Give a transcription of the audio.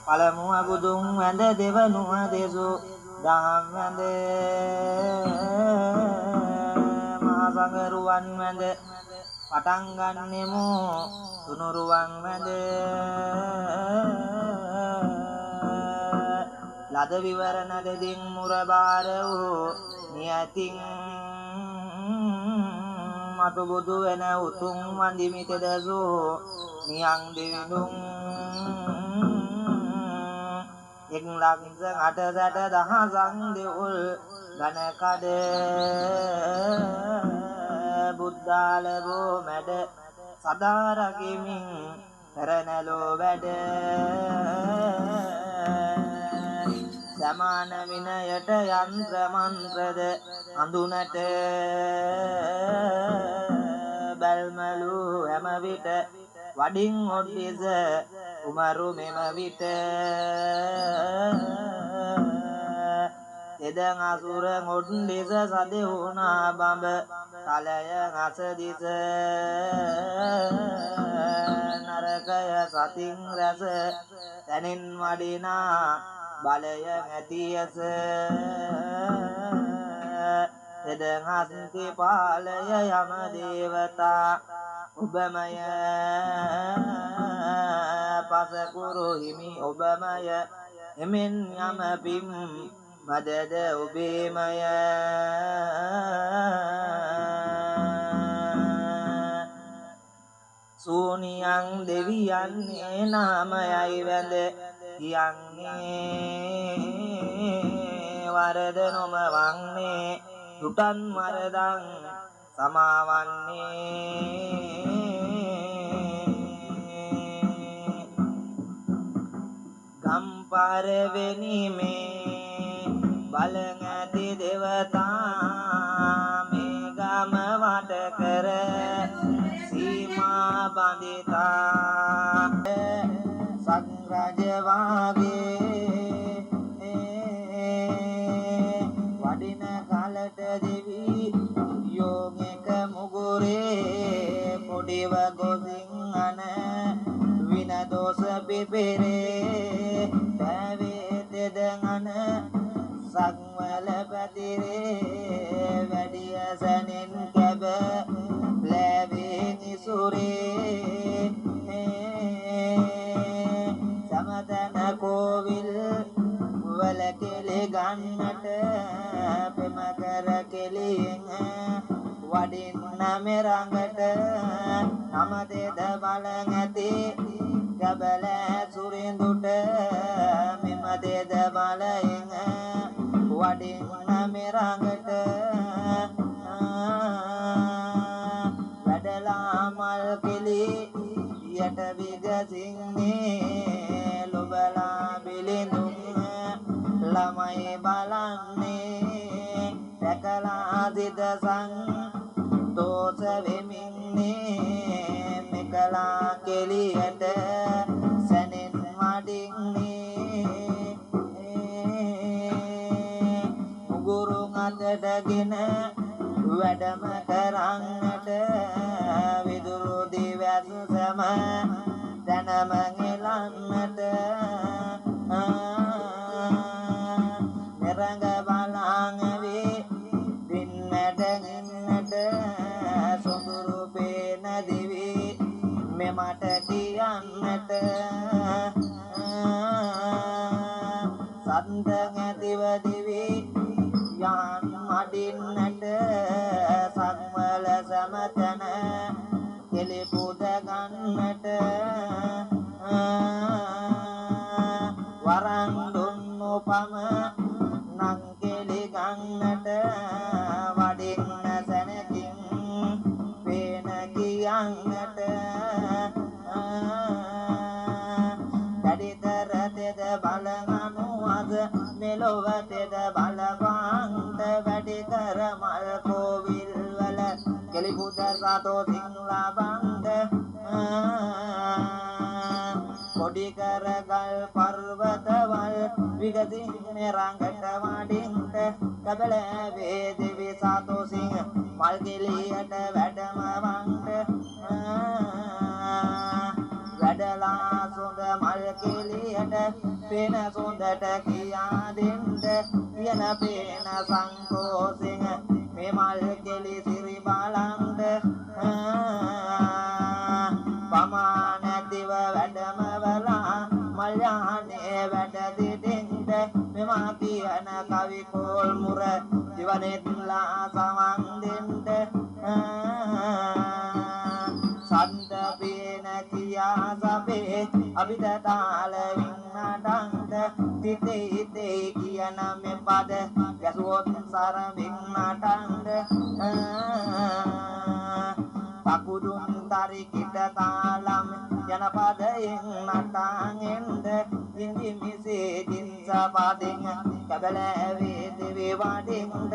පළමුව බුදුන් වැඳ දෙවනුව දෙසු දහම් වැඳ මහා සංඝරුවන් වැඳ පටන් ගන්නෙමු තුනුරුවන් වැඳ ලද විවරණ දෙදින් මුරබාර වූ නියතින් මතු බුදු වෙන උතුම් වඳිමි තෙදසු නියං දෙවිඳුන් එක් ලක්ෂ 8,000 දෙවුල් ඝන කඩ බුද්ධාලබෝ මැඩ සදා රකිමින් කරනලෝ වැඩ සමාන විනයට යන්ත්‍ර මන්ත්‍රද හඳුනට බල්මලු හැම විට වඩින් ඔඩ්ඩිස උමරු මෙම විට තෙදං අසුර ඔඩ්ඩිස සදෙහුණා බඹ තලය අස දිස නරකය සතින් රැස තැනින් වඩිනා බලය ඇතියස තෙදං හස්ති පාලය යම දේවතා ඔබමය පසකුරු හිමි ඔබමය එමෙන් යම පිම් මදද ඔබේමය සූනියං දෙවියන්නේ නාමයයි වැඳ කියන්නේ වරද නොම වන්නේ දුටන් වරදං සමාවන්නේ ගම්පර වෙනිමේ බලං ඇති දෙවතා මේ ගම වට කර සීමා බඳිතා සංරජ වාගේ වඩින කලට දෙවි යෝගික මුගුරේ පොඩිව ගොසින් අන වින දෝෂ පිපිරේ පැවේ තෙදඟන සංවල පැතිරේ වැඩිය සැනින් කැබ ලැබෙන් ඉසුරේ සමතන කෝවිල් වල කෙලි ගන්නට පෙම කර කෙලියෙන් වඩින්න මෙරඟට නම තෙද බල ඇති ගබල සුරිඳුට මෙම තෙද බලයෙන් වඩින්න මෙරඟට වැඩලා මල් කෙලි යට විගසින්නේ ලොබලා බිලිඳුන් ළමයි බලන්නේ දැකලා සිතසං දෝෂ වෙමින්නේ මෙකලා කෙලියට සැනෙන් වඩින්නේ මුගුරු අතටගෙන වැඩම කරන්නට විදුරු දිවැස් සම දැනම ගෙලන්නට නිරංග බලාංගේ දින් මැඩගින්නට සොඳුරු පේන දිවි මෙමට කියන්නට සන්ද ඇතිව දිවි යන් මඩින්නට සංවල සමතන කෙලි පුද ගන්නට වරන් දුන්නු පම නං කෙලි ගන්නට වඩින්න සැනකින් පේන කියන්නට දැඩිතර තෙද බලගනුවද මෙලොව තෙද බලපාන්ත වැඩි කර මල් කෝවිල් වල කෙලි පුද සතෝ සිංලා බන්ද කොඩි කර ගල් පර්වතවල් විගසින් රංගට වඩින්ට කබල වේ දෙවි සතෝ සිං මල් කෙලියට වැඩම වන්ට සොඳ මල් කෙලියට පේන සොඳට කියා දෙන්න කියන පේන සංකෝසෙන් මේ මල් කෙලි සිරි බලන්ද පමානැතිව වැඩම වලා මල්යානේ වැඩ දෙදෙන්ද මෙමා කියන කවි කෝල් මුර දිවනෙත්ලා සමන් දෙන්ද සන්ත පේන කියා සබේ අභිද තාල වින්නටන්ද තිතේ හිතේ කියන මේ පද ගැසුවොත් සරමින් නටන්ද පකුදුන් තරිකිට තාලම් ජනපදයෙන් නටාගෙන්ද ඉන්දි මිසේ දින්ස පදින් කබල වේද වේවාඩින්ද